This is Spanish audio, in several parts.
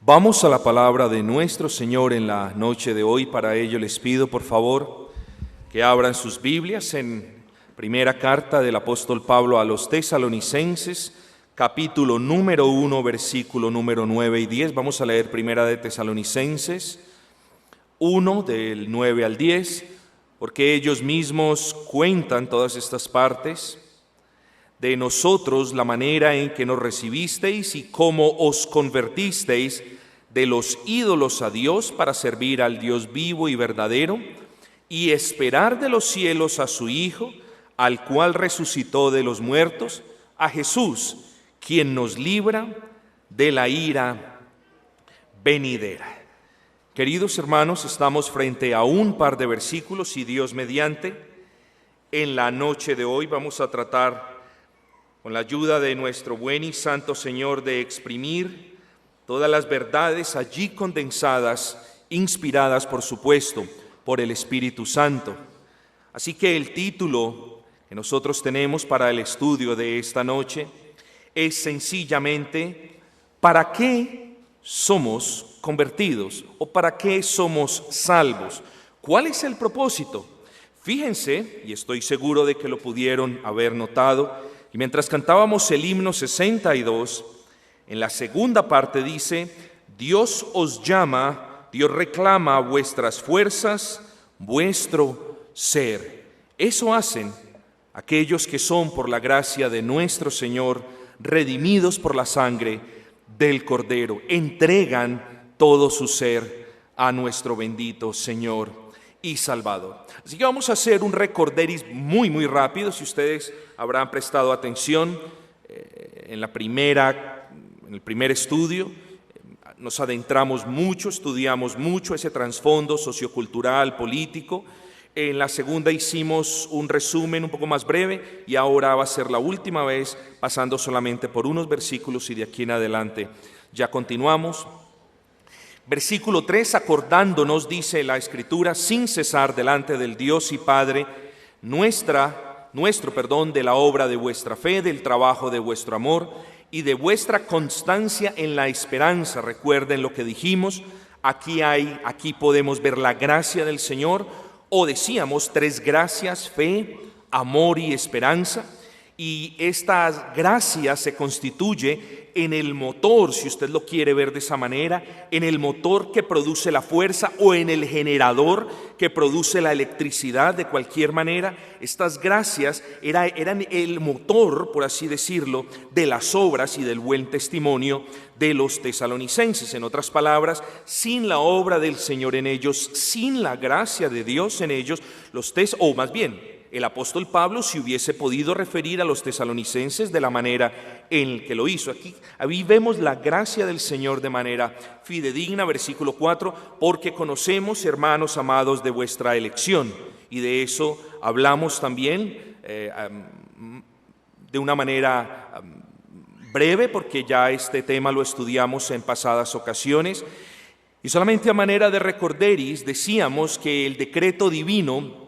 Vamos a la palabra de nuestro Señor en la noche de hoy. Para ello les pido, por favor, que abran sus Biblias en primera carta del apóstol Pablo a los Tesalonicenses, capítulo número 1, versículo número 9 y 10. Vamos a leer primera de Tesalonicenses 1, del 9 al 10, porque ellos mismos cuentan todas estas partes de nosotros, la manera en que nos recibisteis y cómo os convertisteis de los ídolos a Dios para servir al Dios vivo y verdadero y esperar de los cielos a su Hijo, al cual resucitó de los muertos, a Jesús, quien nos libra de la ira venidera. Queridos hermanos, estamos frente a un par de versículos y Dios mediante, en la noche de hoy vamos a tratar con la ayuda de nuestro buen y santo Señor de exprimir todas las verdades allí condensadas, inspiradas por supuesto por el Espíritu Santo. Así que el título que nosotros tenemos para el estudio de esta noche es sencillamente ¿para qué somos convertidos? ¿O para qué somos salvos? ¿Cuál es el propósito? Fíjense, y estoy seguro de que lo pudieron haber notado, y mientras cantábamos el himno 62, en la segunda parte dice: Dios os llama, Dios reclama vuestras fuerzas, vuestro ser. Eso hacen aquellos que son por la gracia de nuestro Señor, redimidos por la sangre del Cordero. Entregan todo su ser a nuestro bendito Señor y Salvador. Así que vamos a hacer un recorderis muy rápido. Si ustedes habrán prestado atención en el primer estudio, nos adentramos mucho, estudiamos mucho ese trasfondo sociocultural, político. En la segunda hicimos un resumen un poco más breve y ahora va a ser la última vez, pasando solamente por unos versículos y de aquí en adelante ya continuamos. Versículo 3, acordándonos, dice la Escritura, sin cesar delante del Dios y Padre nuestro, de la obra de vuestra fe, del trabajo de vuestro amor y de vuestra constancia en la esperanza. Recuerden lo que dijimos, aquí podemos ver la gracia del Señor, o decíamos tres gracias: fe, amor y esperanza. Y esta gracia se constituye en el motor, si usted lo quiere ver de esa manera, en el motor que produce la fuerza o en el generador que produce la electricidad. De cualquier manera, estas gracias eran el motor, por así decirlo, de las obras y del buen testimonio de los tesalonicenses. En otras palabras, sin la obra del Señor en ellos, sin la gracia de Dios en ellos, el apóstol Pablo se hubiese podido referir a los tesalonicenses de la manera en que lo hizo. Aquí vemos la gracia del Señor de manera fidedigna. Versículo 4, porque conocemos, hermanos amados, de vuestra elección. Y de eso hablamos también de una manera breve, porque ya este tema lo estudiamos en pasadas ocasiones. Y solamente a manera de recorderis decíamos que el decreto divino,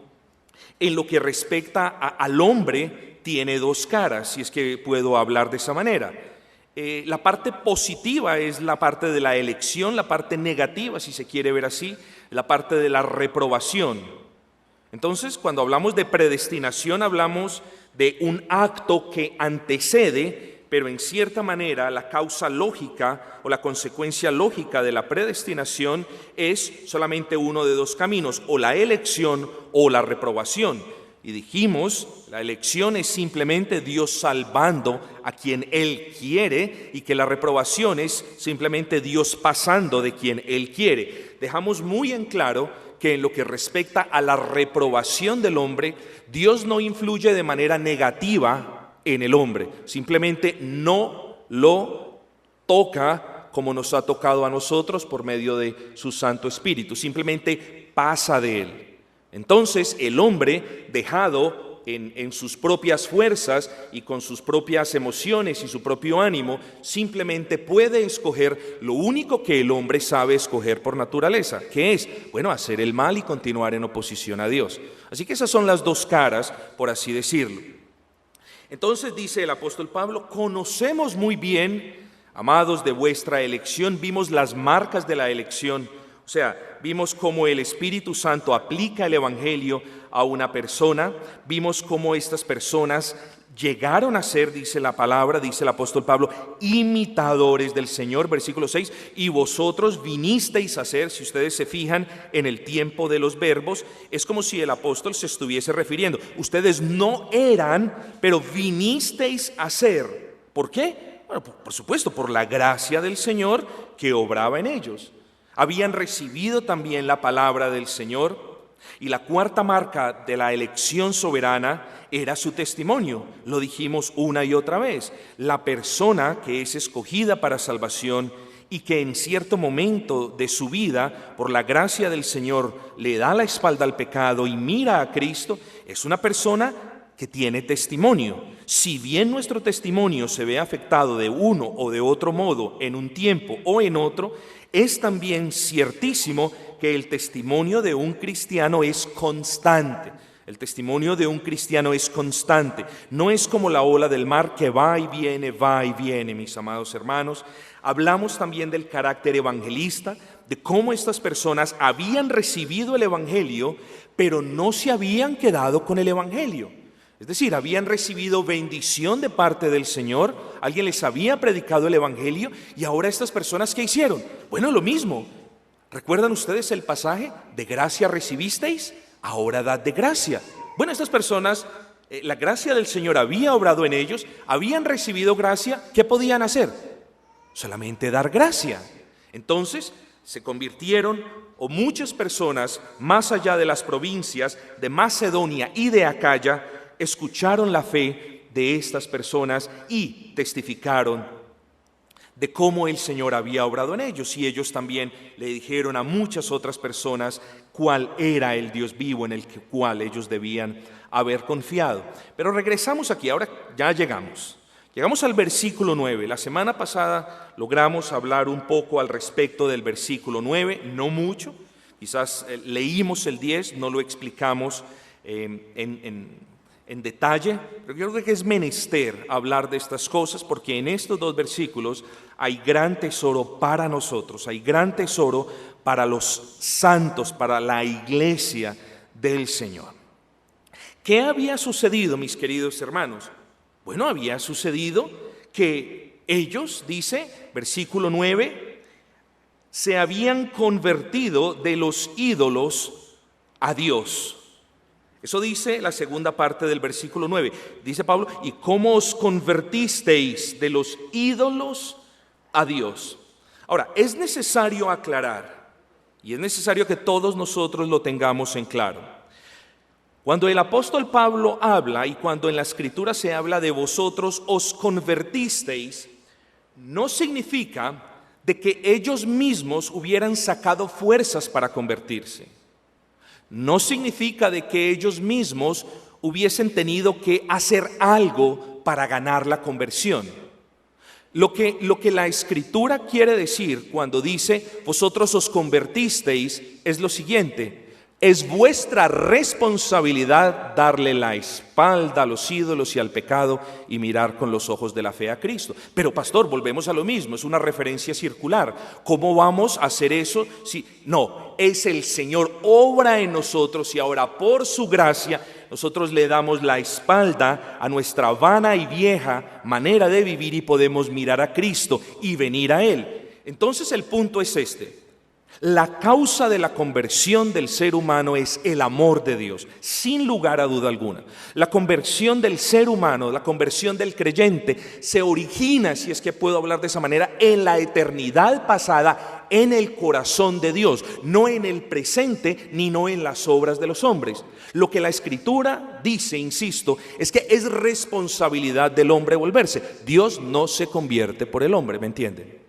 en lo que respecta al hombre, tiene dos caras, si es que puedo hablar de esa manera. La parte positiva es la parte de la elección, la parte negativa, si se quiere ver así, la parte de la reprobación. Entonces, cuando hablamos de predestinación, hablamos de un acto que antecede, pero en cierta manera la causa lógica o la consecuencia lógica de la predestinación es solamente uno de dos caminos: o la elección o la reprobación. Y dijimos, la elección es simplemente Dios salvando a quien Él quiere, y que la reprobación es simplemente Dios pasando de quien Él quiere. Dejamos muy en claro que en lo que respecta a la reprobación del hombre, Dios no influye de manera negativa en el hombre, simplemente no lo toca como nos ha tocado a nosotros por medio de su Santo Espíritu, simplemente pasa de él. Entonces el hombre, dejado en sus propias fuerzas y con sus propias emociones y su propio ánimo, simplemente puede escoger lo único que el hombre sabe escoger por naturaleza, que es, hacer el mal y continuar en oposición a Dios. Así que esas son las dos caras, por así decirlo. Entonces dice el apóstol Pablo, conocemos muy bien Amados, de vuestra elección vimos las marcas de la elección. O sea, vimos cómo el Espíritu Santo aplica el Evangelio a una persona, vimos cómo estas personas llegaron a ser, dice la palabra, dice el apóstol Pablo, imitadores del Señor, versículo 6, y vosotros vinisteis a ser, si ustedes se fijan en el tiempo de los verbos, es como si el apóstol se estuviese refiriendo, ustedes no eran, pero vinisteis a ser. ¿Por qué? Bueno, por supuesto, por la gracia del Señor que obraba en ellos. Habían recibido también la palabra del Señor. Y la cuarta marca de la elección soberana era su testimonio. Lo dijimos una y otra vez. La persona que es escogida para salvación y que en cierto momento de su vida, por la gracia del Señor, le da la espalda al pecado y mira a Cristo, es una persona que tiene testimonio. Si bien nuestro testimonio se ve afectado de uno o de otro modo en un tiempo o en otro, es también ciertísimo que el testimonio de un cristiano es constante. El testimonio de un cristiano es constante. No es como la ola del mar que va y viene, mis amados hermanos. Hablamos también del carácter evangelista, de cómo estas personas habían recibido el Evangelio, pero no se habían quedado con el Evangelio. Es decir, habían recibido bendición de parte del Señor, alguien les había predicado el Evangelio y ahora estas personas, ¿qué hicieron? Bueno, lo mismo. ¿Recuerdan ustedes el pasaje? De gracia recibisteis, ahora dad de gracia. Bueno, estas personas, la gracia del Señor había obrado en ellos, habían recibido gracia, ¿qué podían hacer? Solamente dar gracia. Entonces se convirtieron, o muchas personas más allá de las provincias de Macedonia y de Acaya, escucharon la fe de estas personas y testificaron de cómo el Señor había obrado en ellos, y ellos también le dijeron a muchas otras personas cuál era el Dios vivo en el cual ellos debían haber confiado. Pero regresamos aquí, ahora ya llegamos al versículo 9. La semana pasada logramos hablar un poco al respecto del versículo 9, no mucho, quizás leímos el 10, no lo explicamos en detalle, pero yo creo que es menester hablar de estas cosas porque en estos dos versículos hay gran tesoro para nosotros, hay gran tesoro para los santos, para la iglesia del Señor. ¿Qué había sucedido, mis queridos hermanos? Bueno, había sucedido que ellos, dice, versículo 9, se habían convertido de los ídolos a Dios. Eso dice la segunda parte del versículo 9. Dice Pablo, ¿y cómo os convertisteis de los ídolos a Dios? Ahora, es necesario aclarar, y es necesario que todos nosotros lo tengamos en claro. Cuando el apóstol Pablo habla, y cuando en la Escritura se habla de vosotros os convertisteis, no significa de que ellos mismos hubieran sacado fuerzas para convertirse. No significa de que ellos mismos hubiesen tenido que hacer algo para ganar la conversión. Lo que la Escritura quiere decir cuando dice vosotros os convertisteis es lo siguiente: es vuestra responsabilidad darle la espalda a los ídolos y al pecado y mirar con los ojos de la fe a Cristo. Pero pastor, volvemos a lo mismo, es una referencia circular. ¿Cómo vamos a hacer eso? No, es el Señor, obra en nosotros y ahora por su gracia nosotros le damos la espalda a nuestra vana y vieja manera de vivir y podemos mirar a Cristo y venir a Él. Entonces el punto es este. La causa de la conversión del ser humano es el amor de Dios, sin lugar a duda alguna. La conversión del ser humano, la conversión del creyente, se origina, si es que puedo hablar de esa manera, en la eternidad pasada, en el corazón de Dios, no en el presente ni no en las obras de los hombres. Lo que la Escritura dice, insisto, es que es responsabilidad del hombre volverse. Dios no se convierte por el hombre, ¿me entienden?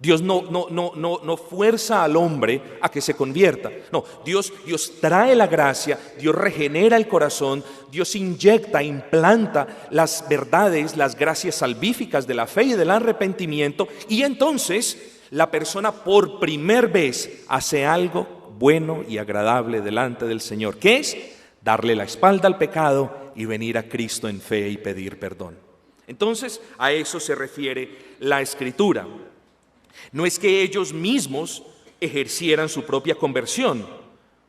Dios no fuerza al hombre a que se convierta. No, Dios trae la gracia, Dios regenera el corazón, Dios inyecta, implanta las verdades, las gracias salvíficas de la fe y del arrepentimiento, y entonces la persona por primera vez hace algo bueno y agradable delante del Señor, que es darle la espalda al pecado y venir a Cristo en fe y pedir perdón. Entonces, a eso se refiere la Escritura. No es que ellos mismos ejercieran su propia conversión,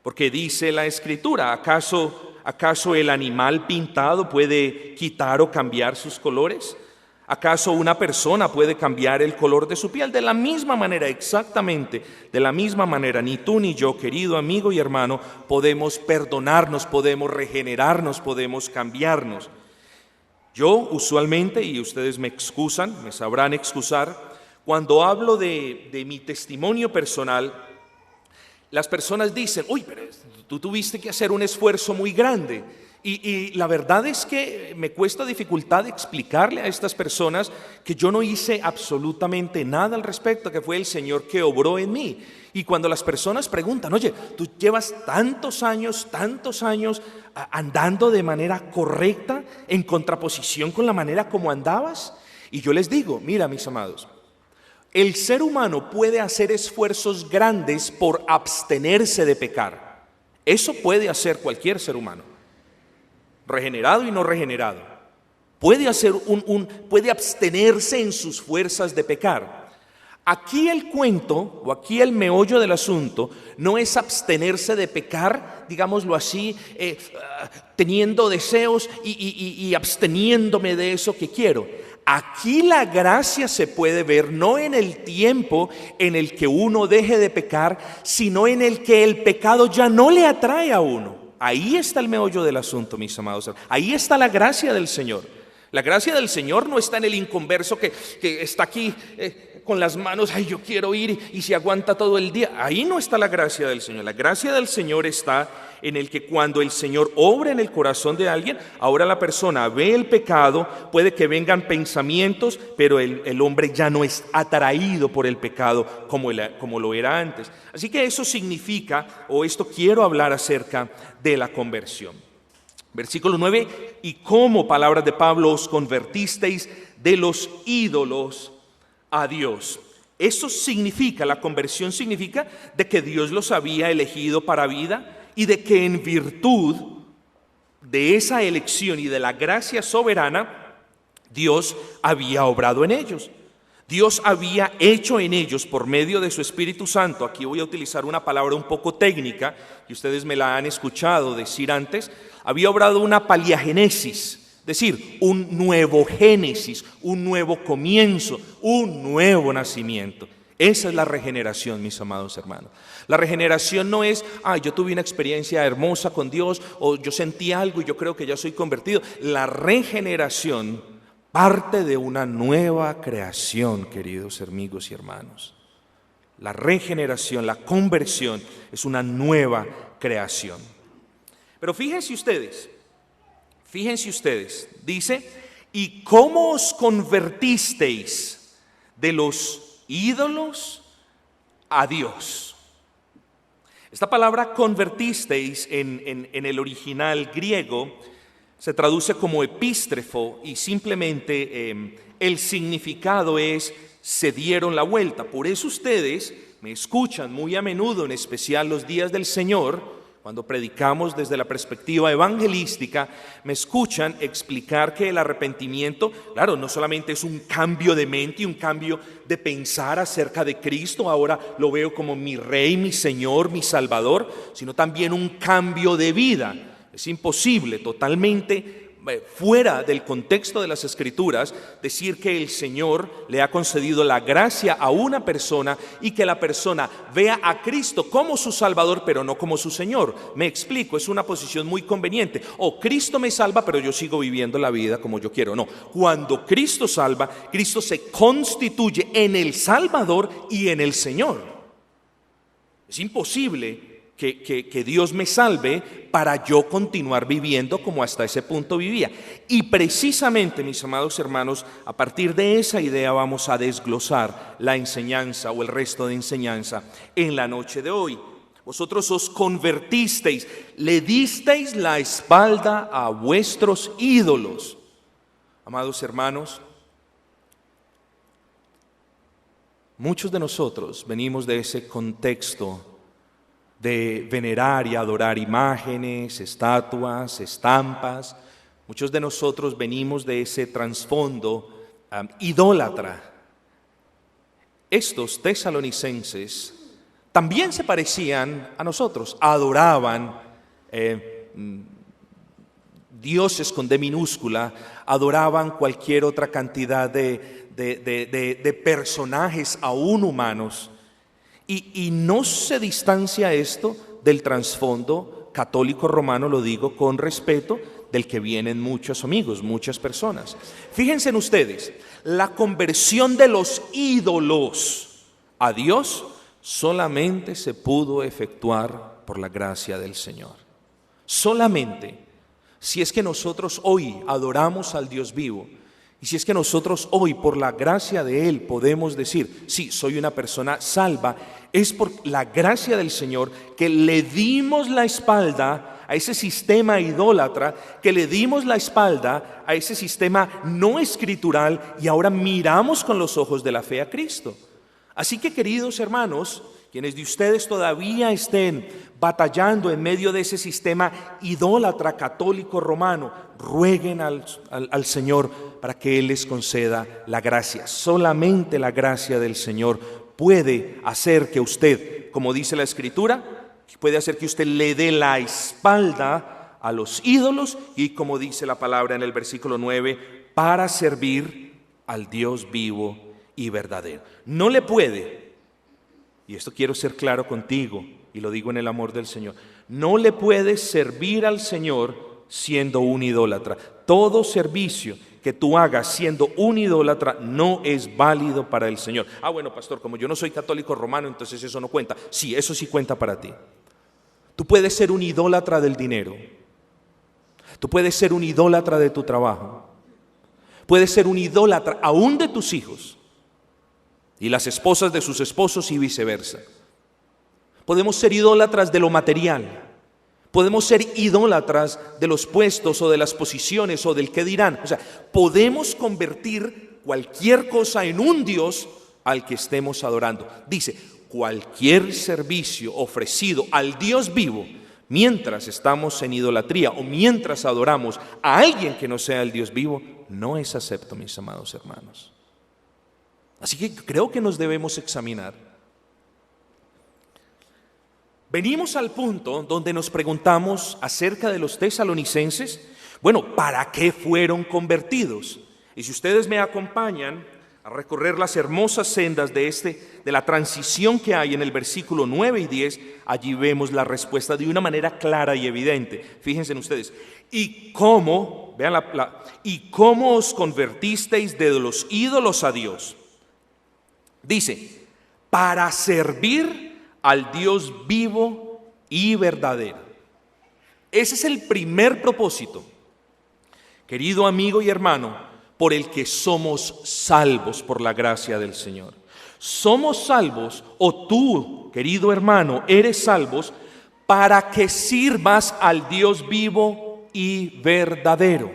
porque dice la Escritura, ¿acaso el animal pintado puede quitar o cambiar sus colores? ¿Acaso una persona puede cambiar el color de su piel? De la misma manera, exactamente, de la misma manera, ni tú ni yo, querido amigo y hermano, podemos perdonarnos, podemos regenerarnos, podemos cambiarnos. Yo usualmente, y ustedes me excusan, me sabrán excusar, cuando hablo de mi testimonio personal, las personas dicen, uy, pero tú tuviste que hacer un esfuerzo muy grande. Y la verdad es que me cuesta dificultad explicarle a estas personas que yo no hice absolutamente nada al respecto, que fue el Señor que obró en mí. Y cuando las personas preguntan, oye, tú llevas tantos años andando de manera correcta, en contraposición con la manera como andabas, y yo les digo, mira, mis amados, el ser humano puede hacer esfuerzos grandes por abstenerse de pecar. Eso puede hacer cualquier ser humano, regenerado y no regenerado. Puede abstenerse en sus fuerzas de pecar. Aquí el cuento, o aquí el meollo del asunto, no es abstenerse de pecar, digámoslo así, teniendo deseos y absteniéndome de eso que quiero. Aquí la gracia se puede ver no en el tiempo en el que uno deje de pecar, sino en el que el pecado ya no le atrae a uno. Ahí está el meollo del asunto, mis amados. Ahí está la gracia del Señor. La gracia del Señor no está en el inconverso que está aquí con las manos, ay, yo quiero ir y se aguanta todo el día. Ahí no está la gracia del Señor. La gracia del Señor está en el que cuando el Señor obra en el corazón de alguien, ahora la persona ve el pecado, puede que vengan pensamientos, pero el hombre ya no es atraído por el pecado como lo era antes. Así que eso significa, o esto quiero hablar acerca de la conversión. Versículo 9, y como palabras de Pablo os convertisteis de los ídolos a Dios. Eso significa, la conversión significa de que Dios los había elegido para vida y de que en virtud de esa elección y de la gracia soberana, Dios había obrado en ellos. Dios había hecho en ellos por medio de su Espíritu Santo, aquí voy a utilizar una palabra un poco técnica, y ustedes me la han escuchado decir antes, había obrado una paliagenesis, es decir, un nuevo génesis, un nuevo comienzo, un nuevo nacimiento. Esa es la regeneración, mis amados hermanos. La regeneración no es, yo tuve una experiencia hermosa con Dios, o yo sentí algo y yo creo que ya soy convertido. La regeneración parte de una nueva creación, queridos amigos y hermanos. La regeneración, la conversión es una nueva creación. Pero fíjense ustedes, dice, ¿y cómo os convertisteis de los ídolos a Dios? Esta palabra convertisteis en el original griego se traduce como epístrefo y simplemente el significado es se dieron la vuelta. Por eso ustedes me escuchan muy a menudo, en especial los días del Señor, cuando predicamos desde la perspectiva evangelística, me escuchan explicar que el arrepentimiento, claro, no solamente es un cambio de mente y un cambio de pensar acerca de Cristo, ahora lo veo como mi Rey, mi Señor, mi Salvador, sino también un cambio de vida. Es imposible, totalmente fuera del contexto de las Escrituras, decir que el Señor le ha concedido la gracia a una persona y que la persona vea a Cristo como su Salvador, pero no como su Señor. Me explico, es una posición muy conveniente. Cristo me salva, pero yo sigo viviendo la vida como yo quiero. No, cuando Cristo salva, Cristo se constituye en el Salvador y en el Señor. Es imposible que Dios me salve para yo continuar viviendo como hasta ese punto vivía. Y precisamente, mis amados hermanos, a partir de esa idea vamos a desglosar la enseñanza o el resto de enseñanza en la noche de hoy. Vosotros os convertisteis, le disteis la espalda a vuestros ídolos. Amados hermanos, muchos de nosotros venimos de ese contexto de venerar y adorar imágenes, estatuas, estampas. Muchos de nosotros venimos de ese trasfondo idólatra. Estos tesalonicenses también se parecían a nosotros, adoraban dioses con D minúscula, adoraban cualquier otra cantidad de personajes aún humanos. Y no se distancia esto del trasfondo católico romano, lo digo con respeto, del que vienen muchos amigos, muchas personas. Fíjense en ustedes, la conversión de los ídolos a Dios solamente se pudo efectuar por la gracia del Señor. Solamente. Si es que nosotros hoy adoramos al Dios vivo, y si es que nosotros hoy por la gracia de Él podemos decir, sí, soy una persona salva, es por la gracia del Señor que le dimos la espalda a ese sistema idólatra, que le dimos la espalda a ese sistema no escritural y ahora miramos con los ojos de la fe a Cristo. Así que, queridos hermanos, quienes de ustedes todavía estén batallando en medio de ese sistema idólatra católico romano, rueguen al Señor para que Él les conceda la gracia. Solamente la gracia del Señor puede hacer que usted, como dice la Escritura, puede hacer que usted le dé la espalda a los ídolos y, como dice la palabra en el versículo 9, para servir al Dios vivo y verdadero. No le puede, y esto quiero ser claro contigo, y lo digo en el amor del Señor, no le puedes servir al Señor siendo un idólatra. Todo servicio que tú hagas siendo un idólatra no es válido para el Señor. Bueno, pastor, como yo no soy católico romano, entonces eso no cuenta. Sí, eso sí cuenta para ti. Tú puedes ser un idólatra del dinero. Tú puedes ser un idólatra de tu trabajo. Puedes ser un idólatra aún de tus hijos y las esposas de sus esposos y viceversa. Podemos ser idólatras de lo material. Podemos ser idólatras de los puestos o de las posiciones o del qué dirán. O sea, podemos convertir cualquier cosa en un Dios al que estemos adorando. Dice, cualquier servicio ofrecido al Dios vivo mientras estamos en idolatría o mientras adoramos a alguien que no sea el Dios vivo, no es acepto, mis amados hermanos. Así que creo que nos debemos examinar. Venimos al punto donde nos preguntamos acerca de los tesalonicenses, bueno, ¿para qué fueron convertidos? Y si ustedes me acompañan a recorrer las hermosas sendas de la transición que hay en el versículo 9 y 10, allí vemos la respuesta de una manera clara y evidente. Fíjense en ustedes. ¿Y cómo os convertisteis de los ídolos a Dios? Dice, para servir al Dios vivo y verdadero. Ese es el primer propósito, querido amigo y hermano, por el que somos salvos por la gracia del Señor. Somos salvos, o tú, querido hermano, eres salvos para que sirvas al Dios vivo y verdadero.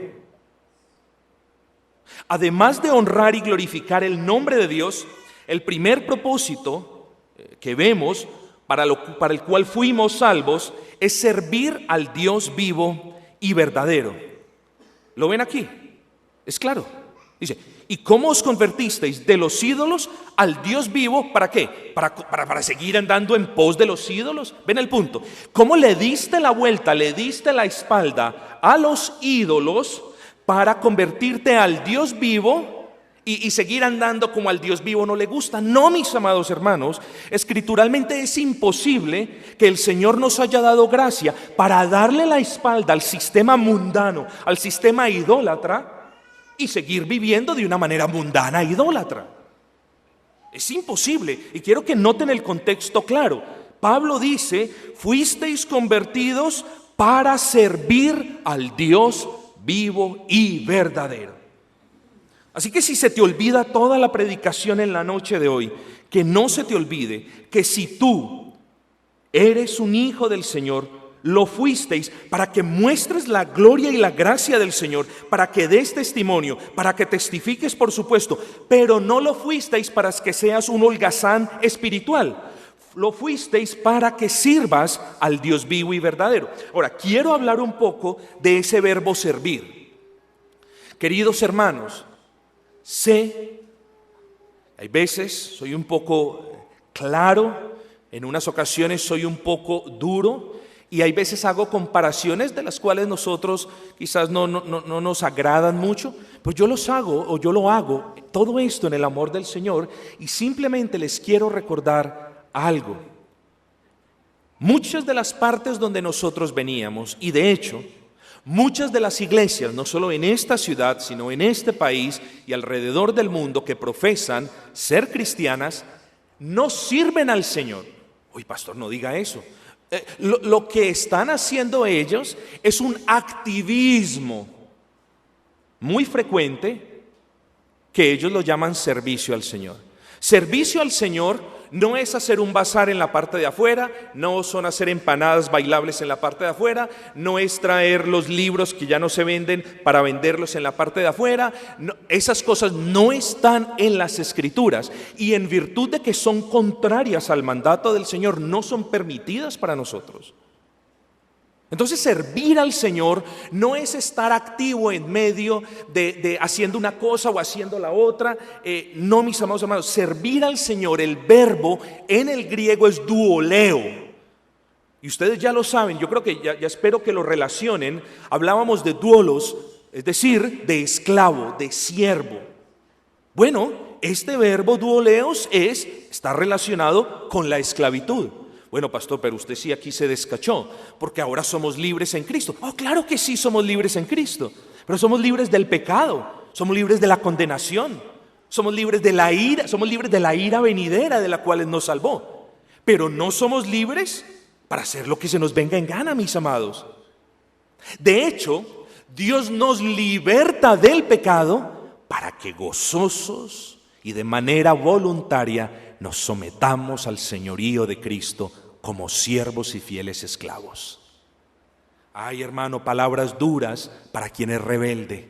Además de honrar y glorificar el nombre de Dios, el primer propósito que vemos para el cual fuimos salvos es servir al Dios vivo y verdadero. ¿Lo ven aquí? Es claro. Dice, ¿y cómo os convertisteis de los ídolos al Dios vivo? ¿Para qué? ¿Para seguir andando en pos de los ídolos? ¿Ven el punto? ¿Cómo le diste la vuelta, le diste la espalda a los ídolos para convertirte al Dios vivo y seguir andando como al Dios vivo no le gusta? No, mis amados hermanos, escrituralmente es imposible que el Señor nos haya dado gracia para darle la espalda al sistema mundano, al sistema idólatra, y seguir viviendo de una manera mundana e idólatra. Es imposible, y quiero que noten el contexto claro. Pablo dice, fuisteis convertidos para servir al Dios vivo y verdadero. Así que si se te olvida toda la predicación en la noche de hoy, que no se te olvide que si tú eres un hijo del Señor, lo fuisteis para que muestres la gloria y la gracia del Señor, para que des testimonio, para que testifiques, por supuesto, pero no lo fuisteis para que seas un holgazán espiritual. Lo fuisteis para que sirvas al Dios vivo y verdadero. Ahora, quiero hablar un poco de ese verbo servir. Queridos hermanos, hay veces soy un poco claro, en unas ocasiones soy un poco duro, y hay veces hago comparaciones de las cuales nosotros quizás no nos agradan mucho, pues yo los hago, o yo lo hago, todo esto en el amor del Señor, y simplemente les quiero recordar algo. Muchas de las partes donde nosotros veníamos, y de hecho, muchas de las iglesias, no solo en esta ciudad, sino en este país y alrededor del mundo, que profesan ser cristianas, no sirven al Señor. Uy, pastor, no diga eso. Lo que están haciendo ellos es un activismo muy frecuente que ellos lo llaman servicio al Señor. Servicio al Señor no es hacer un bazar en la parte de afuera, no son hacer empanadas bailables en la parte de afuera, no es traer los libros que ya no se venden para venderlos en la parte de afuera. No, esas cosas no están en las Escrituras, y en virtud de que son contrarias al mandato del Señor, no son permitidas para nosotros. Entonces, servir al Señor no es estar activo en medio de haciendo una cosa o haciendo la otra. No, mis amados hermanos, servir al Señor, el verbo en el griego es duoleo. Y ustedes ya lo saben, yo creo que ya espero que lo relacionen. Hablábamos de duolos, es decir, de esclavo, de siervo. Bueno, este verbo duoleos está relacionado con la esclavitud. Bueno, pastor, pero usted sí aquí se descachó, porque ahora somos libres en Cristo. Oh, claro que sí somos libres en Cristo, pero somos libres del pecado, somos libres de la condenación, somos libres de la ira venidera de la cual Él nos salvó. Pero no somos libres para hacer lo que se nos venga en gana, mis amados. De hecho, Dios nos liberta del pecado para que gozosos y de manera voluntaria nos sometamos al señorío de Cristo como siervos y fieles esclavos. Ay, hermano, palabras duras para quien es rebelde.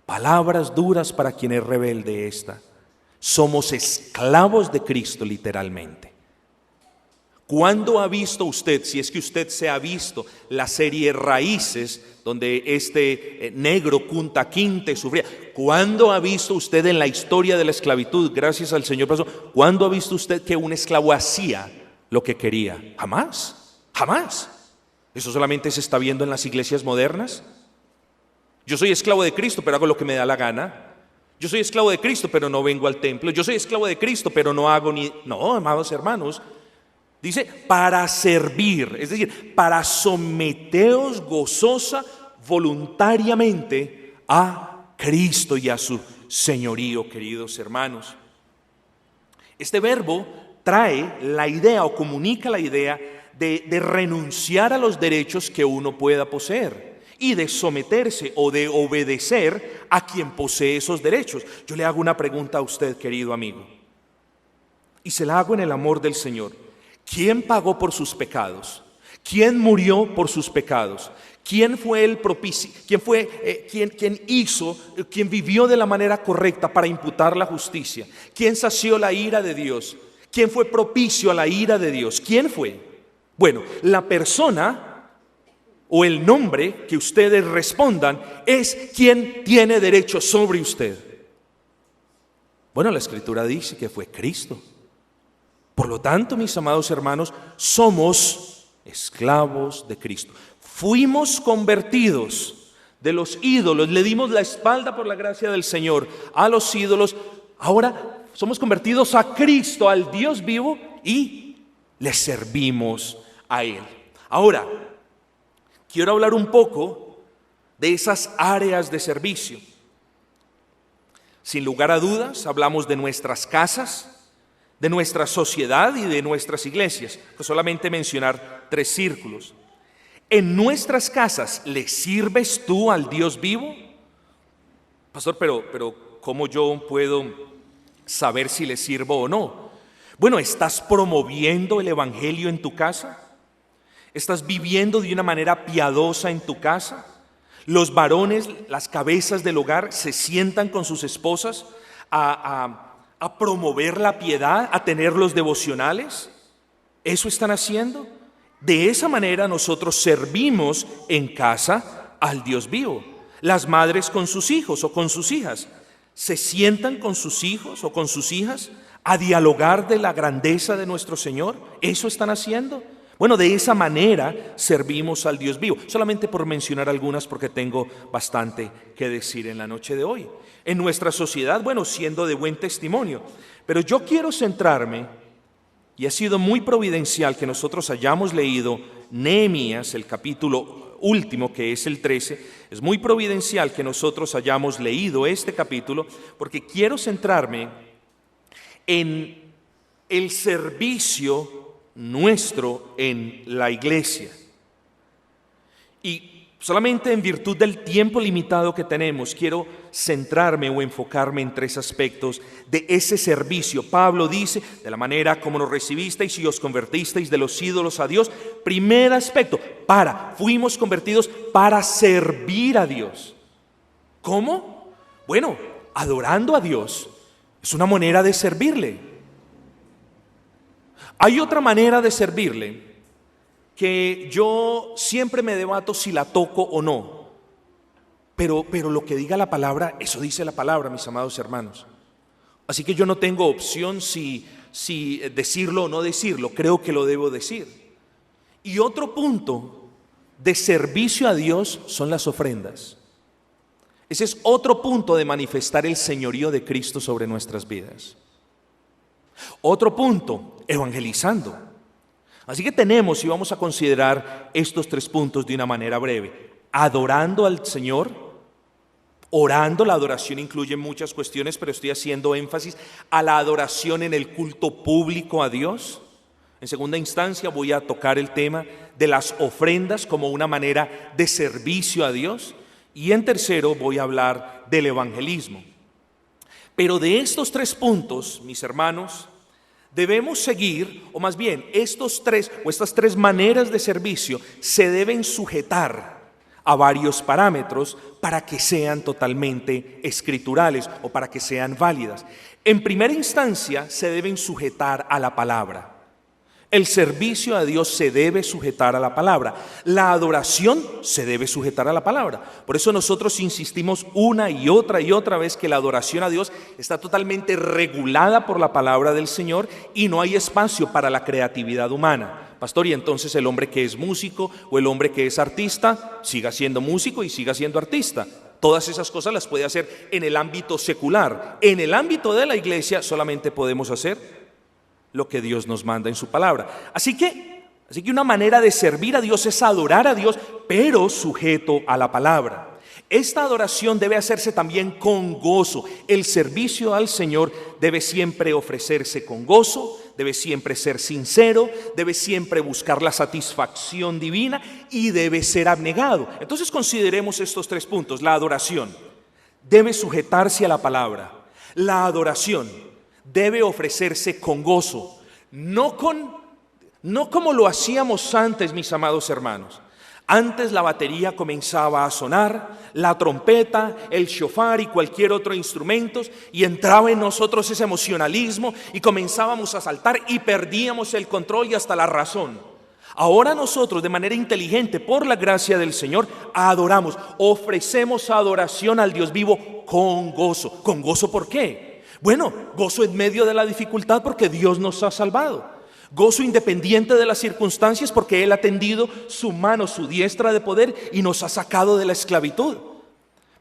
Palabras duras para quien es rebelde esta. Somos esclavos de Cristo literalmente. ¿Cuándo ha visto usted, si es que usted se ha visto, la serie Raíces, donde este negro Kunta Kinte sufría? ¿Cuándo ha visto usted en la historia de la esclavitud, gracias al Señor, cuándo ha visto usted que un esclavo hacía lo que quería? Jamás, jamás. ¿Eso solamente se está viendo en las iglesias modernas? Yo soy esclavo de Cristo, pero hago lo que me da la gana. Yo soy esclavo de Cristo, pero no vengo al templo. Yo soy esclavo de Cristo, pero no hago ni... No, amados hermanos. Dice, para servir, es decir, para someteos gozosa voluntariamente a Cristo y a su señorío, queridos hermanos. Este verbo trae la idea o comunica la idea de renunciar a los derechos que uno pueda poseer y de someterse o de obedecer a quien posee esos derechos. Yo le hago una pregunta a usted, querido amigo, y se la hago en el amor del Señor. ¿Quién pagó por sus pecados? ¿Quién murió por sus pecados? ¿Quién fue el propicio? ¿Quién vivió de la manera correcta para imputar la justicia? ¿Quién sació la ira de Dios? ¿Quién fue propicio a la ira de Dios? ¿Quién fue? Bueno, la persona o el nombre que ustedes respondan es quien tiene derecho sobre usted. Bueno, la Escritura dice que fue Cristo. Por lo tanto, mis amados hermanos, somos esclavos de Cristo. Fuimos convertidos de los ídolos, le dimos la espalda por la gracia del Señor a los ídolos. Ahora somos convertidos a Cristo, al Dios vivo, y le servimos a Él. Ahora, quiero hablar un poco de esas áreas de servicio. Sin lugar a dudas, hablamos de nuestras casas, de nuestra sociedad y de nuestras iglesias. Pues solamente mencionar 3 círculos. En nuestras casas, ¿le sirves tú al Dios vivo? Pastor, pero ¿cómo yo puedo saber si le sirvo o no? Bueno, ¿estás promoviendo el evangelio en tu casa? ¿Estás viviendo de una manera piadosa en tu casa? Los varones, las cabezas del hogar, se sientan con sus esposas a promover la piedad, a tener los devocionales. ¿Eso están haciendo? De esa manera nosotros servimos en casa al Dios vivo. Las madres con sus hijos o con sus hijas, ¿se sientan con sus hijos o con sus hijas a dialogar de la grandeza de nuestro Señor? ¿Eso están haciendo? Bueno, de esa manera servimos al Dios vivo. Solamente por mencionar algunas, porque tengo bastante que decir en la noche de hoy. En nuestra sociedad, bueno, siendo de buen testimonio. Pero yo quiero centrarme, y ha sido muy providencial que nosotros hayamos leído Nehemías, el capítulo último, que es el 13. Es muy providencial que nosotros hayamos leído este capítulo, porque quiero centrarme en el servicio nuestro en la iglesia. Y solamente en virtud del tiempo limitado que tenemos, quiero centrarme o enfocarme en tres aspectos de ese servicio. Pablo dice, de la manera como nos recibisteis y os convertisteis de los ídolos a Dios. Primer aspecto, fuimos convertidos para servir a Dios. ¿Cómo? Bueno, adorando a Dios es una manera de servirle. Hay otra manera de servirle que yo siempre me debato si la toco o no, pero lo que diga la palabra, eso dice la palabra, mis amados hermanos. Así que yo no tengo opción si decirlo o no decirlo, creo que lo debo decir. Y otro punto de servicio a Dios son las ofrendas. Ese es otro punto de manifestar el señorío de Cristo sobre nuestras vidas. Otro punto, evangelizando. Así que tenemos, y vamos a considerar estos tres puntos de una manera breve: adorando al Señor, orando. La adoración incluye muchas cuestiones, pero estoy haciendo énfasis a la adoración en el culto público a Dios. En segunda instancia voy a tocar el tema de las ofrendas como una manera de servicio a Dios. Y en tercero voy a hablar del evangelismo. Pero de estos tres puntos, mis hermanos, debemos seguir, o más bien, estas tres maneras de servicio se deben sujetar a varios parámetros para que sean totalmente escriturales o para que sean válidas. En primera instancia, se deben sujetar a la palabra. El servicio a Dios se debe sujetar a la palabra. La adoración se debe sujetar a la palabra. Por eso nosotros insistimos una y otra vez que la adoración a Dios está totalmente regulada por la palabra del Señor y no hay espacio para la creatividad humana. Pastor, y entonces el hombre que es músico o el hombre que es artista siga siendo músico y siga siendo artista. Todas esas cosas las puede hacer en el ámbito secular. En el ámbito de la iglesia solamente podemos hacer lo que Dios nos manda en su palabra. Así que una manera de servir a Dios es adorar a Dios, pero sujeto a la palabra. Esta adoración debe hacerse también con gozo. El servicio al Señor debe siempre ofrecerse con gozo, debe siempre ser sincero, debe siempre buscar la satisfacción divina y debe ser abnegado. Entonces consideremos estos tres puntos. La adoración debe sujetarse a la palabra. La adoración debe ofrecerse con gozo, no como lo hacíamos antes, mis amados hermanos. Antes la batería comenzaba a sonar, la trompeta, el shofar y cualquier otro instrumento, y entraba en nosotros ese emocionalismo y comenzábamos a saltar y perdíamos el control y hasta la razón. Ahora nosotros, de manera inteligente, por la gracia del Señor, adoramos, ofrecemos adoración al Dios vivo con gozo. ¿Con gozo por qué? Bueno, gozo en medio de la dificultad porque Dios nos ha salvado. Gozo independiente de las circunstancias porque Él ha tendido su mano, su diestra de poder y nos ha sacado de la esclavitud.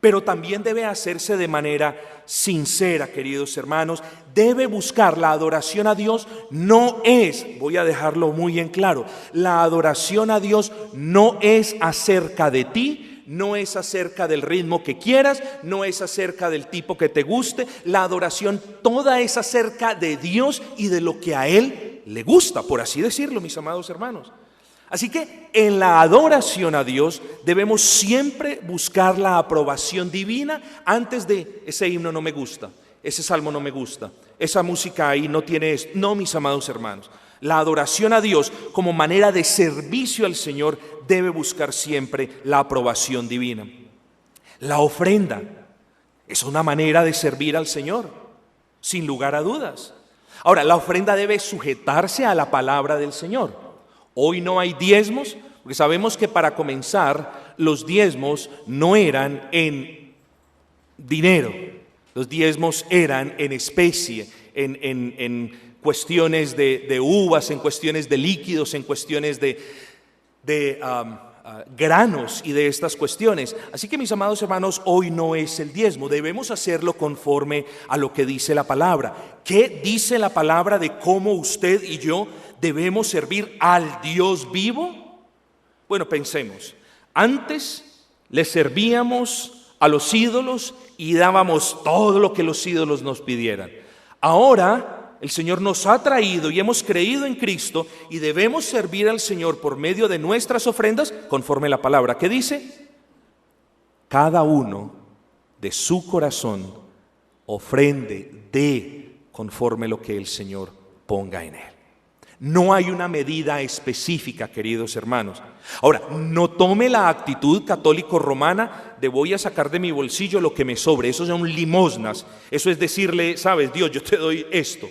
Pero también debe hacerse de manera sincera, queridos hermanos. Debe buscar la adoración a Dios. No es, voy a dejarlo muy en claro, la adoración a Dios no es acerca de ti. No es acerca del ritmo que quieras, no es acerca del tipo que te guste. La adoración toda es acerca de Dios y de lo que a Él le gusta, por así decirlo, mis amados hermanos. Así que en la adoración a Dios debemos siempre buscar la aprobación divina antes de ese himno no me gusta, ese salmo no me gusta, esa música ahí no tiene esto. No, mis amados hermanos. La adoración a Dios como manera de servicio al Señor debe buscar siempre la aprobación divina. La ofrenda es una manera de servir al Señor, sin lugar a dudas. Ahora, la ofrenda debe sujetarse a la palabra del Señor. Hoy no hay diezmos, porque sabemos que para comenzar los diezmos no eran en dinero, los diezmos eran en especie, en cuestiones de uvas, en cuestiones de líquidos, en cuestiones de granos y de estas cuestiones. Así que, mis amados hermanos, hoy no es el diezmo, debemos hacerlo conforme a lo que dice la palabra. ¿Qué dice la palabra de cómo usted y yo debemos servir al Dios vivo? Bueno, pensemos. Antes le servíamos a los ídolos y dábamos todo lo que los ídolos nos pidieran. Ahora el Señor nos ha traído y hemos creído en Cristo y debemos servir al Señor por medio de nuestras ofrendas conforme a la palabra. ¿Qué dice? Cada uno de su corazón ofrende, dé conforme lo que el Señor ponga en él. No hay una medida específica, queridos hermanos. Ahora, no tome la actitud católico-romana de voy a sacar de mi bolsillo lo que me sobre. Eso son limosnas. Eso es decirle, sabes, Dios, yo te doy esto.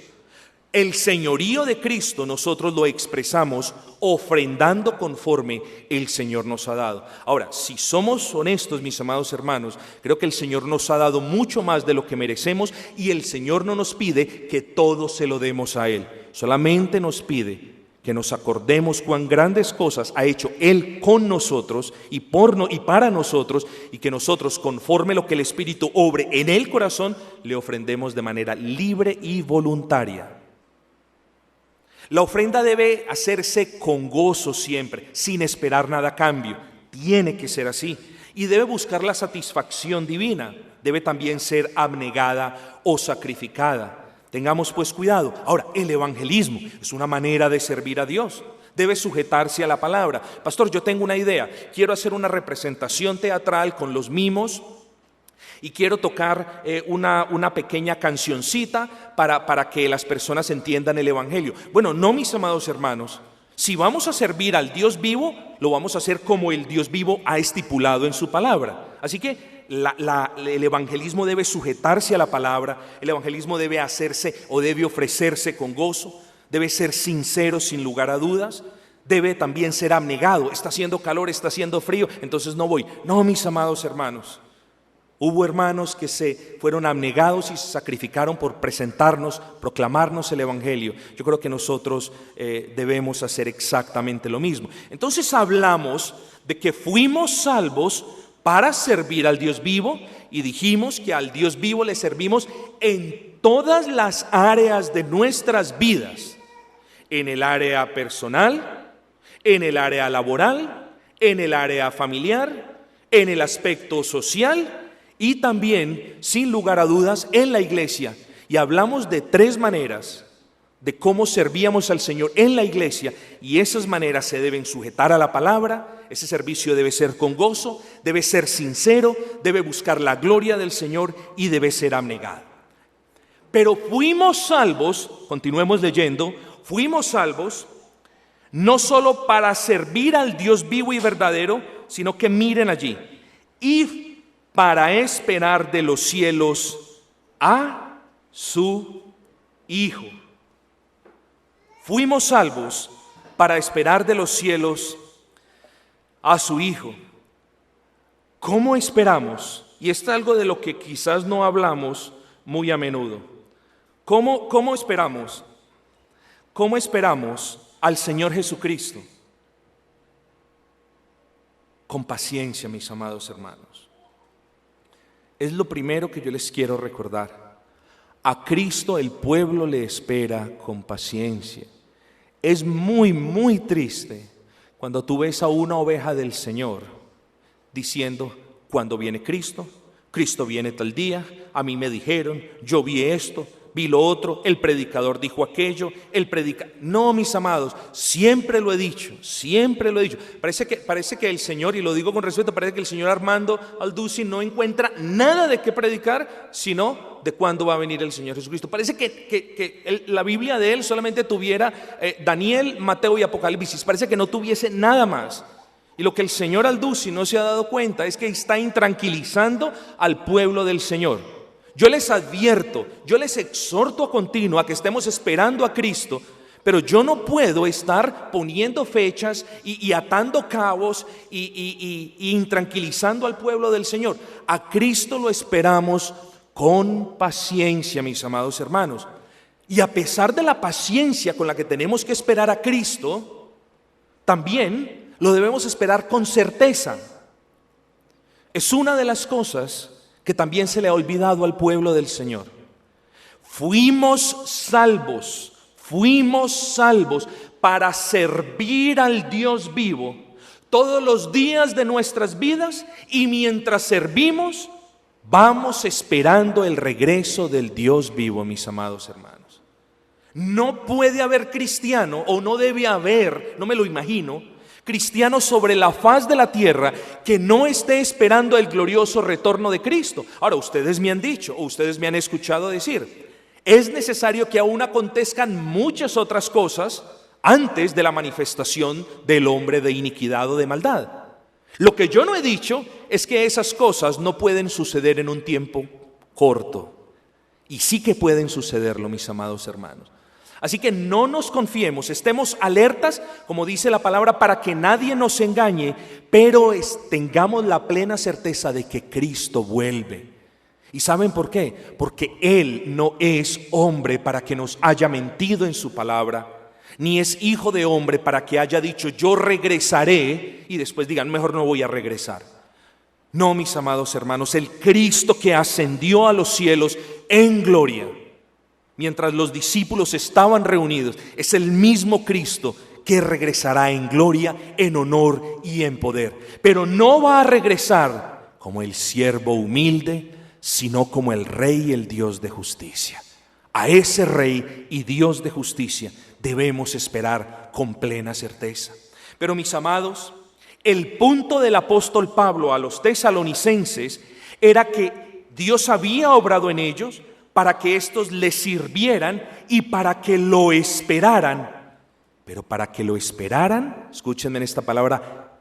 El señorío de Cristo nosotros lo expresamos ofrendando conforme el Señor nos ha dado. Ahora, si somos honestos, mis amados hermanos, creo que el Señor nos ha dado mucho más de lo que merecemos y el Señor no nos pide que todo se lo demos a Él. Solamente nos pide que nos acordemos cuán grandes cosas ha hecho Él con nosotros y para nosotros, y que nosotros, conforme lo que el Espíritu obre en el corazón, le ofrendemos de manera libre y voluntaria. La ofrenda debe hacerse con gozo siempre, sin esperar nada a cambio. Tiene que ser así. Y debe buscar la satisfacción divina. Debe también ser abnegada o sacrificada. Tengamos pues cuidado. Ahora, el evangelismo es una manera de servir a Dios. Debe sujetarse a la palabra. Pastor, yo tengo una idea. Quiero hacer una representación teatral con los mimos y quiero tocar una pequeña cancioncita para que las personas entiendan el evangelio. Bueno, no, mis amados hermanos. Si vamos a servir al Dios vivo, lo vamos a hacer como el Dios vivo ha estipulado en su palabra. Así que el evangelismo debe sujetarse a la palabra, el evangelismo debe hacerse o debe ofrecerse con gozo, debe ser sincero sin lugar a dudas, debe también ser abnegado. Está haciendo calor, está haciendo frío, entonces no voy. No, mis amados hermanos. Hubo hermanos que se fueron abnegados y se sacrificaron por presentarnos, proclamarnos el evangelio. Yo creo que nosotros debemos hacer exactamente lo mismo. Entonces hablamos de que fuimos salvos para servir al Dios vivo y dijimos que al Dios vivo le servimos en todas las áreas de nuestras vidas. En el área personal, en el área laboral, en el área familiar, en el aspecto social y también, sin lugar a dudas, en la iglesia. Y hablamos de 3 maneras de cómo servíamos al Señor en la iglesia, y esas maneras se deben sujetar a la palabra. Ese servicio debe ser con gozo, debe ser sincero, debe buscar la gloria del Señor y debe ser abnegado. Pero fuimos salvos, continuemos leyendo, fuimos salvos no solo para servir al Dios vivo y verdadero, sino que miren allí, y para esperar de los cielos a su Hijo. Fuimos salvos para esperar de los cielos a su Hijo. ¿Cómo esperamos? Y esto es algo de lo que quizás no hablamos muy a menudo. ¿Cómo esperamos? ¿Cómo esperamos al Señor Jesucristo? Con paciencia, mis amados hermanos. Es lo primero que yo les quiero recordar. A Cristo el pueblo le espera con paciencia. Es muy, muy triste cuando tú ves a una oveja del Señor diciendo, ¿cuándo viene Cristo? Cristo viene tal día, a mí me dijeron, yo vi esto, vi lo otro, el predicador dijo aquello, No, mis amados, siempre lo he dicho, siempre lo he dicho. Parece que el Señor, y lo digo con respeto, parece que el señor Armando Alducin no encuentra nada de qué predicar, sino de cuándo va a venir el Señor Jesucristo. Parece que la Biblia de él solamente tuviera Daniel, Mateo y Apocalipsis. Parece que no tuviese nada más. Y lo que el señor Alducin no se ha dado cuenta es que está intranquilizando al pueblo del Señor. Yo les advierto, yo les exhorto a continuo a que estemos esperando a Cristo, Pero yo no puedo estar poniendo fechas y atando cabos y intranquilizando al pueblo del Señor. A Cristo lo esperamos con paciencia, mis amados hermanos. Y a pesar de la paciencia con la que tenemos que esperar a Cristo, también lo debemos esperar con certeza. Es una de las cosas que también se le ha olvidado al pueblo del Señor. Fuimos salvos para servir al Dios vivo todos los días de nuestras vidas, y mientras servimos, vamos esperando el regreso del Dios vivo, mis amados hermanos. No puede haber cristiano, o no debe haber, no me lo imagino, cristiano sobre la faz de la tierra que no esté esperando el glorioso retorno de Cristo. Ahora, ustedes me han dicho, o ustedes me han escuchado decir, es necesario que aún acontezcan muchas otras cosas antes de la manifestación del hombre de iniquidad o de maldad. Lo que yo no he dicho es que esas cosas no pueden suceder en un tiempo corto. Y sí que pueden sucederlo, mis amados hermanos. Así que no nos confiemos, estemos alertas, como dice la palabra, para que nadie nos engañe, pero tengamos la plena certeza de que Cristo vuelve. ¿Y saben por qué? Porque Él no es hombre para que nos haya mentido en su palabra, ni es hijo de hombre para que haya dicho yo regresaré y después digan mejor no voy a regresar. No, mis amados hermanos, el Cristo que ascendió a los cielos en gloria, mientras los discípulos estaban reunidos, es el mismo Cristo que regresará en gloria, en honor y en poder. Pero no va a regresar como el siervo humilde, sino como el Rey y el Dios de justicia. A ese Rey y Dios de justicia debemos esperar con plena certeza. Pero mis amados, el punto del apóstol Pablo a los tesalonicenses era que Dios había obrado en ellos para que éstos le sirvieran y para que lo esperaran. Pero para que lo esperaran, escúchenme en esta palabra,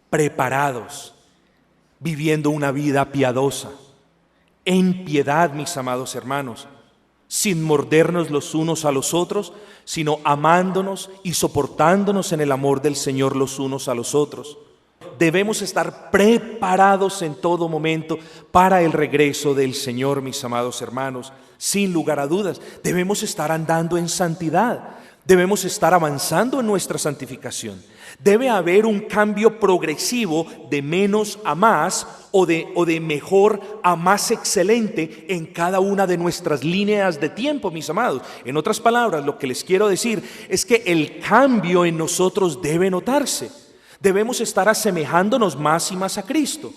preparados, viviendo una vida piadosa, en piedad, mis amados hermanos, sin mordernos los unos a los otros, sino amándonos y soportándonos en el amor del Señor los unos a los otros. Debemos estar preparados en todo momento para el regreso del Señor, mis amados hermanos. Sin lugar a dudas, debemos estar andando en santidad. Debemos estar avanzando en nuestra santificación. Debe haber un cambio progresivo de menos a más o de mejor a más excelente en cada una de nuestras líneas de tiempo, mis amados. En otras palabras, lo que les quiero decir es que el cambio en nosotros debe notarse. Debemos estar asemejándonos más y más a Cristo.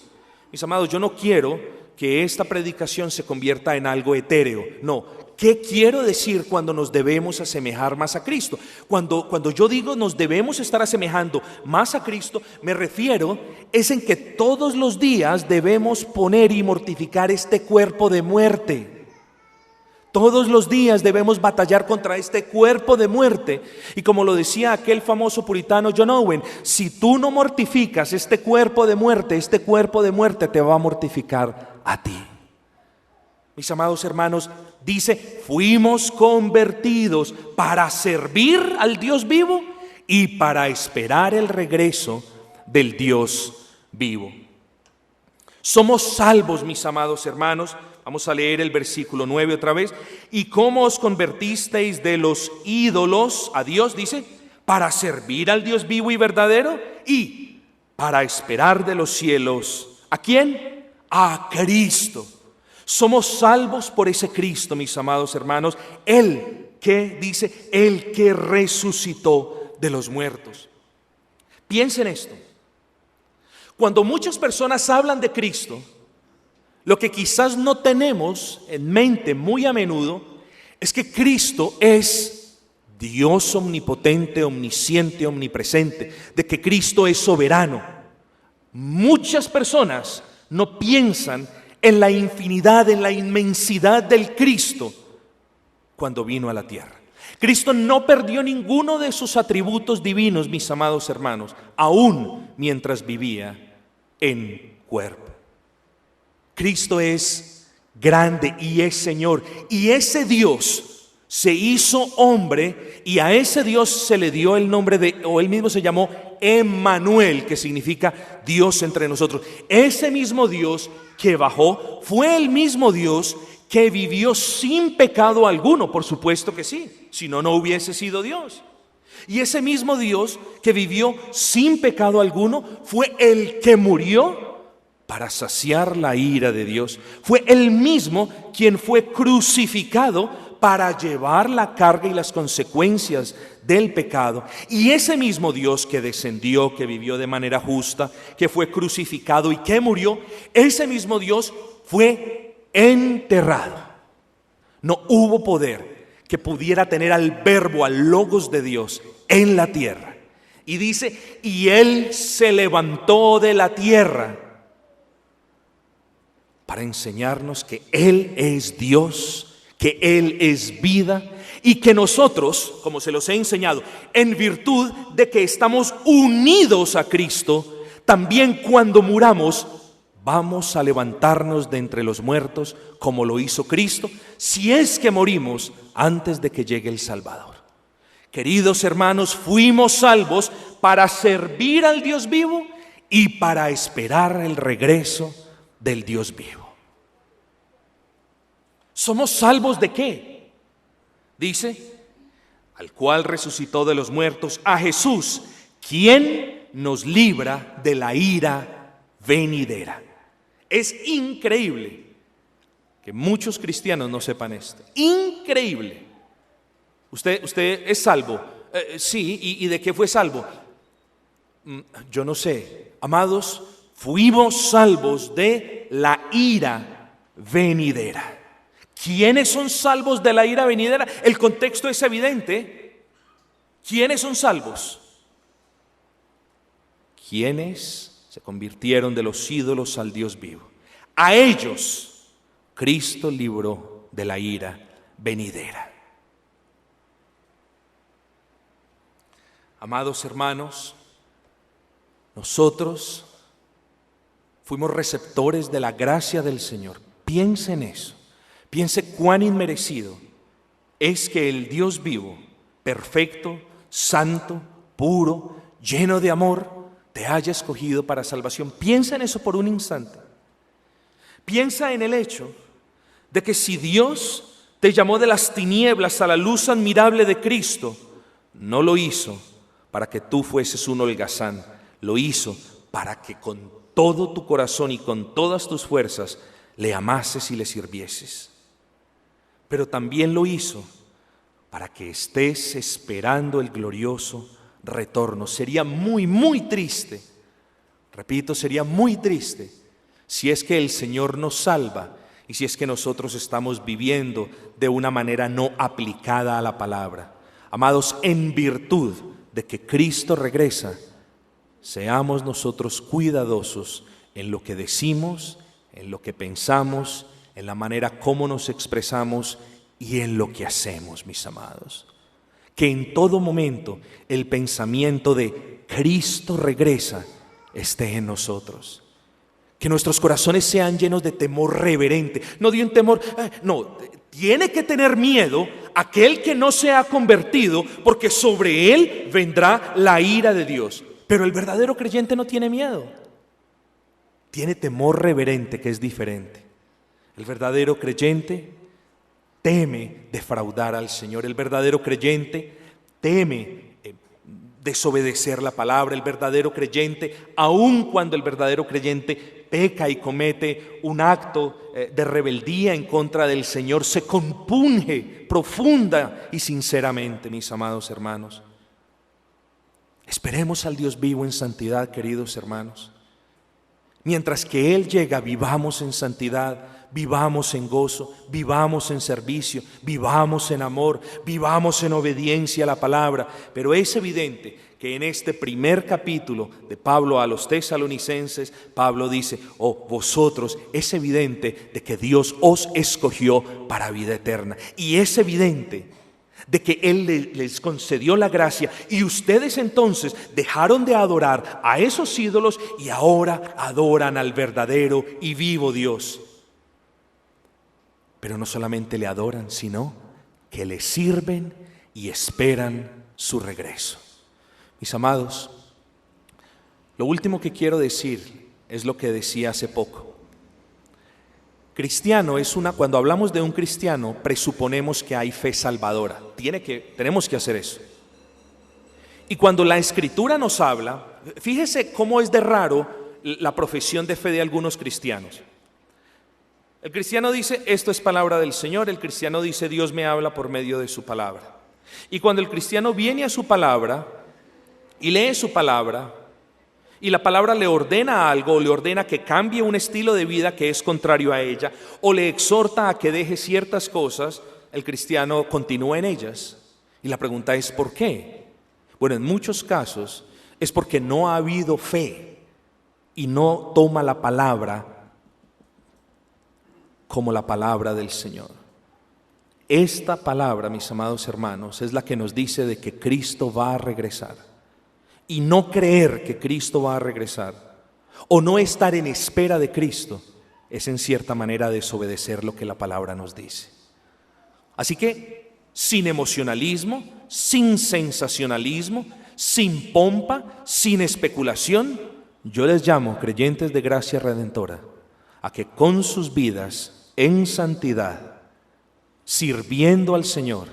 Mis amados, yo no quiero que esta predicación se convierta en algo etéreo. No. ¿Qué quiero decir cuando nos debemos asemejar más a Cristo? Cuando yo digo nos debemos estar asemejando más a Cristo, me refiero es en que todos los días debemos poner y mortificar este cuerpo de muerte. Todos los días debemos batallar contra este cuerpo de muerte. Y como lo decía aquel famoso puritano John Owen, si tú no mortificas este cuerpo de muerte te va a mortificar a ti. Mis amados hermanos, dice, fuimos convertidos para servir al Dios vivo y para esperar el regreso del Dios vivo. Somos salvos, mis amados hermanos. Vamos a leer el versículo 9 otra vez. ¿Y cómo os convertisteis de los ídolos a Dios? Dice, para servir al Dios vivo y verdadero y para esperar de los cielos. ¿A quién? A Cristo. Somos salvos por ese Cristo, mis amados hermanos, Él que dice, el que resucitó de los muertos. Piensen esto. Cuando muchas personas hablan de Cristo, lo que quizás no tenemos en mente muy a menudo es que Cristo es Dios omnipotente, omnisciente, omnipresente, de que Cristo es soberano. Muchas personas no piensan en la infinidad, en la inmensidad del Cristo cuando vino a la tierra. Cristo no perdió ninguno de sus atributos divinos, mis amados hermanos, aún mientras vivía en cuerpo. Cristo es grande y es Señor. Y ese Dios se hizo hombre y a ese Dios se le dio el nombre de, o él mismo se llamó Emmanuel, que significa Dios entre nosotros. Ese mismo Dios que bajó fue el mismo Dios que vivió sin pecado alguno, por supuesto que sí, si no, no hubiese sido Dios. Y ese mismo Dios que vivió sin pecado alguno fue el que murió para saciar la ira de Dios. Fue el mismo quien fue crucificado para llevar la carga y las consecuencias del pecado. Y ese mismo Dios que descendió, que vivió de manera justa, que fue crucificado y que murió, ese mismo Dios fue enterrado. No hubo poder que pudiera tener al verbo, al logos de Dios en la tierra. Y dice, y Él se levantó de la tierra para enseñarnos que Él es Dios, que Él es vida y que nosotros, como se los he enseñado, en virtud de que estamos unidos a Cristo, también cuando muramos vamos a levantarnos de entre los muertos como lo hizo Cristo, si es que morimos antes de que llegue el Salvador. Queridos hermanos, fuimos salvos para servir al Dios vivo y para esperar el regreso del Dios vivo. ¿Somos salvos de qué? Dice, al cual resucitó de los muertos, a Jesús, quien nos libra de la ira venidera. Es increíble que muchos cristianos no sepan esto. Increíble. ¿Usted es salvo? Sí, ¿y de qué fue salvo? Yo no sé. Amados, fuimos salvos de la ira venidera. ¿Quiénes son salvos de la ira venidera? El contexto es evidente. ¿Quiénes son salvos? ¿Quiénes se convirtieron de los ídolos al Dios vivo? A ellos Cristo libró de la ira venidera. Amados hermanos, nosotros fuimos receptores de la gracia del Señor. Piense en eso. Piense cuán inmerecido es que el Dios vivo, perfecto, santo, puro, lleno de amor, te haya escogido para salvación. Piensa en eso por un instante. Piensa en el hecho de que si Dios te llamó de las tinieblas a la luz admirable de Cristo, no lo hizo para que tú fueses un holgazán, lo hizo para que con todo tu corazón y con todas tus fuerzas le amases y le sirvieses. Pero también lo hizo para que estés esperando el glorioso retorno. Sería muy, muy triste, repito, sería muy triste si es que el Señor nos salva y si es que nosotros estamos viviendo de una manera no aplicada a la palabra. Amados, en virtud de que Cristo regresa, seamos nosotros cuidadosos en lo que decimos, en lo que pensamos, en la manera como nos expresamos y en lo que hacemos, mis amados. Que en todo momento el pensamiento de Cristo regresa esté en nosotros. Que nuestros corazones sean llenos de temor reverente, no de un temor, no, tiene que tener miedo aquel que no se ha convertido, porque sobre él vendrá la ira de Dios. Pero el verdadero creyente no tiene miedo, tiene temor reverente, que es diferente. El verdadero creyente teme defraudar al Señor. El verdadero creyente teme desobedecer la palabra. El verdadero creyente, aun cuando el verdadero creyente peca y comete un acto de rebeldía en contra del Señor, se compunge profunda y sinceramente, mis amados hermanos. Esperemos al Dios vivo en santidad, queridos hermanos. Mientras que Él llega, vivamos en santidad, vivamos en gozo, vivamos en servicio, vivamos en amor, vivamos en obediencia a la palabra. Pero es evidente que en este primer capítulo de Pablo a los tesalonicenses, Pablo dice, vosotros, es evidente de que Dios os escogió para vida eterna. Y es evidente de que Él les concedió la gracia y ustedes entonces dejaron de adorar a esos ídolos y ahora adoran al verdadero y vivo Dios. pero no solamente le adoran, sino que le sirven y esperan su regreso. Mis amados, lo último que quiero decir es lo que decía hace poco. Cristiano cuando hablamos de un cristiano, presuponemos que hay fe salvadora. Tenemos que hacer eso. Y cuando la Escritura nos habla, fíjese cómo es de raro la profesión de fe de algunos cristianos. El cristiano dice, esto es palabra del Señor. El cristiano dice, Dios me habla por medio de su palabra. Y cuando el cristiano viene a su palabra y lee su palabra, y la palabra le ordena algo, o le ordena que cambie un estilo de vida que es contrario a ella, o le exhorta a que deje ciertas cosas, el cristiano continúa en ellas. Y la pregunta es, ¿por qué? Bueno, en muchos casos es porque no ha habido fe y no toma la palabra como la palabra del Señor. Esta palabra, mis amados hermanos, es la que nos dice de que Cristo va a regresar. Y no creer que Cristo va a regresar, o no estar en espera de Cristo, es en cierta manera desobedecer lo que la palabra nos dice. Así que, sin emocionalismo, sin sensacionalismo, sin pompa, sin especulación, yo les llamo, creyentes de gracia redentora, a que con sus vidas en santidad, sirviendo al Señor,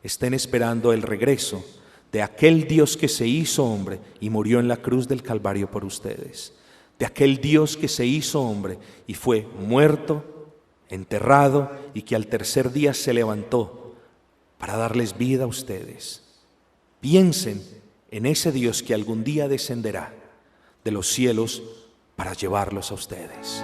estén esperando el regreso de aquel Dios que se hizo hombre y murió en la cruz del Calvario por ustedes, de aquel Dios que se hizo hombre y fue muerto, enterrado y que al tercer día se levantó para darles vida a ustedes. Piensen en ese Dios que algún día descenderá de los cielos para llevarlos a ustedes.